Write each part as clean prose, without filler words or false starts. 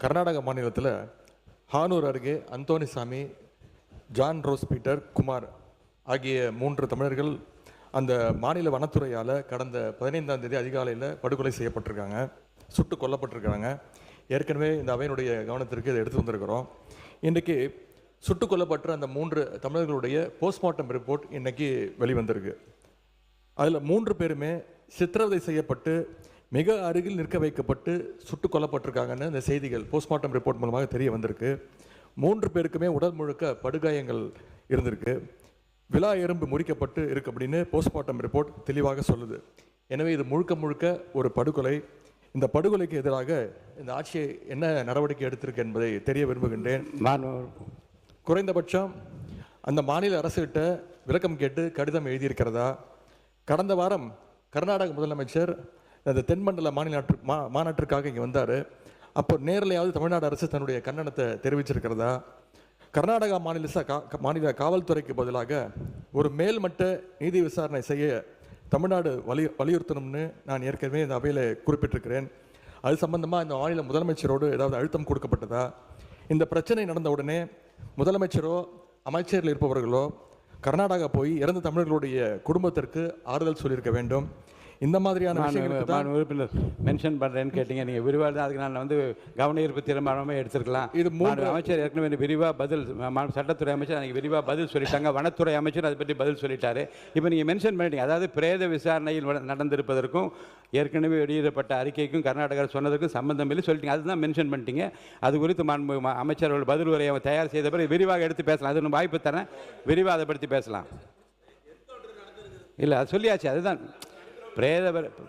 கர்நாடக மாநிலத்தில் ஹானூர் அருகே Anthonysamy, John rose Peter, Kumar ஆகிய 3 தமிழர்கள் அந்த மாநில வனத்துறையால் கடந்த 15ஆம் தேதி அதிகாலையில் படுகொலை செய்யப்பட்டிருக்காங்க, சுட்டு கொல்லப்பட்டிருக்காங்க. ஏற்கனவே இந்த அவையினுடைய கவனத்திற்கு இதை எடுத்து வந்திருக்கிறோம். இன்றைக்கி சுட்டு கொல்லப்பட்ட அந்த 3 தமிழர்களுடைய போஸ்ட்மார்ட்டம் ரிப்போர்ட் இன்றைக்கி வெளிவந்திருக்கு. அதில் 3 பேருமே சித்திரவதை செய்யப்பட்டு மிக அருகில் நிற்க வைக்கப்பட்டு சுட்டு கொல்லப்பட்டிருக்காங்கன்னு இந்த செய்திகள் போஸ்ட்மார்ட்டம் ரிப்போர்ட் மூலமாக தெரிய வந்திருக்கு. 3 பேருக்குமே உடல் முழுக்க படுகாயங்கள் இருந்திருக்கு, விலா எறும்பு முறிக்கப்பட்டு இருக்கு அப்படின்னு போஸ்ட்மார்ட்டம் ரிப்போர்ட் தெளிவாக சொல்லுது. எனவே இது முழுக்க முழுக்க ஒரு படுகொலை. இந்த படுகொலைக்கு எதிராக இந்த ஆட்சி என்ன நடவடிக்கை எடுத்திருக்கு என்பதை தெரிய விரும்புகின்றேன். குறைந்தபட்சம் அந்த மாநில அரசுகிட்ட விளக்கம் கேட்டு கடிதம் எழுதியிருக்கிறதா? கடந்த வாரம் கர்நாடக முதலமைச்சர் அந்த தென்மண்டல மாநாட்டிற்காக இங்கே வந்தார். அப்போ நேரிலையாவது தமிழ்நாடு அரசு தன்னுடைய கண்டனத்தை தெரிவிச்சிருக்கிறதா? கர்நாடகா மாநில காவல்துறைக்கு பதிலாக ஒரு மேல்மட்ட நீதி விசாரணை செய்ய தமிழ்நாடு வலியுறுத்தணும்னு நான் ஏற்கனவே இந்த அவையில் குறிப்பிட்டிருக்கிறேன். அது சம்பந்தமாக இந்த மாநில முதலமைச்சரோடு ஏதாவது அழுத்தம் கொடுக்கப்பட்டதா? இந்த பிரச்சனை நடந்த உடனே முதலமைச்சரோ அமைச்சரில் இருப்பவர்களோ கர்நாடகா போய் இறந்த தமிழர்களுடைய குடும்பத்திற்கு ஆறுதல் சொல்லியிருக்க வேண்டும். இந்த மாதிரியான நான் உறுப்பினர் மென்ஷன் பண்ணுறேன்னு கேட்டீங்க. நீங்கள் விரிவாக தான் அதுக்கு நான் கவன ஈர்ப்பு தீர்மானமே எடுத்துருக்கலாம். இது 3 அமைச்சர் ஏற்கனவே விரிவாக பதில், சட்டத்துறை அமைச்சர் அன்றைக்கி விரிவாக பதில் சொல்லிட்டாங்க, வனத்துறை அமைச்சர் அதை பற்றி பதில் சொல்லிட்டாரு. இப்போ நீங்கள் மென்ஷன் பண்ணிட்டீங்க, அதாவது பிரேத விசாரணையில் நடந்திருப்பதற்கும் ஏற்கனவே வெளியிடப்பட்ட அறிக்கைக்கும் கர்நாடகா சொன்னதுக்கும் சம்பந்தம் இல்லை சொல்லிட்டீங்க. அதுதான் மென்ஷன் பண்ணிட்டீங்க. அது குறித்து அமைச்சர்கள் பதில் உரையை தயார் செய்த பிறகு விரிவாக எடுத்து பேசலாம். அது நான் வாய்ப்பு தரேன், விரிவாக அதை பற்றி பேசலாம். இல்லை, அது சொல்லியாச்சு. அதுதான்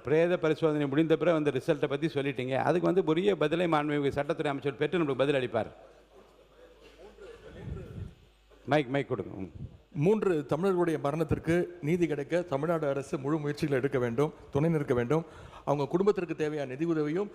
பிரேத பரிசோதனை முடிந்த பிறகு அந்த ரிசல்ட்டை பற்றி சொல்லிட்டீங்க. அதுக்கு உரிய பதிலை மாண்புமிகு சட்டத்துறை அமைச்சர் பெற்று நம்மளுக்கு பதில் அளிப்பார். மைக் கொடுங்க. 3 தமிழர்களுடைய மரணத்திற்கு நீதி கிடைக்க தமிழ்நாடு அரசு முழு முயற்சிகள் எடுக்க வேண்டும், துணை நிற்க வேண்டும். அவங்க குடும்பத்திற்கு தேவையான நிதி உதவியும்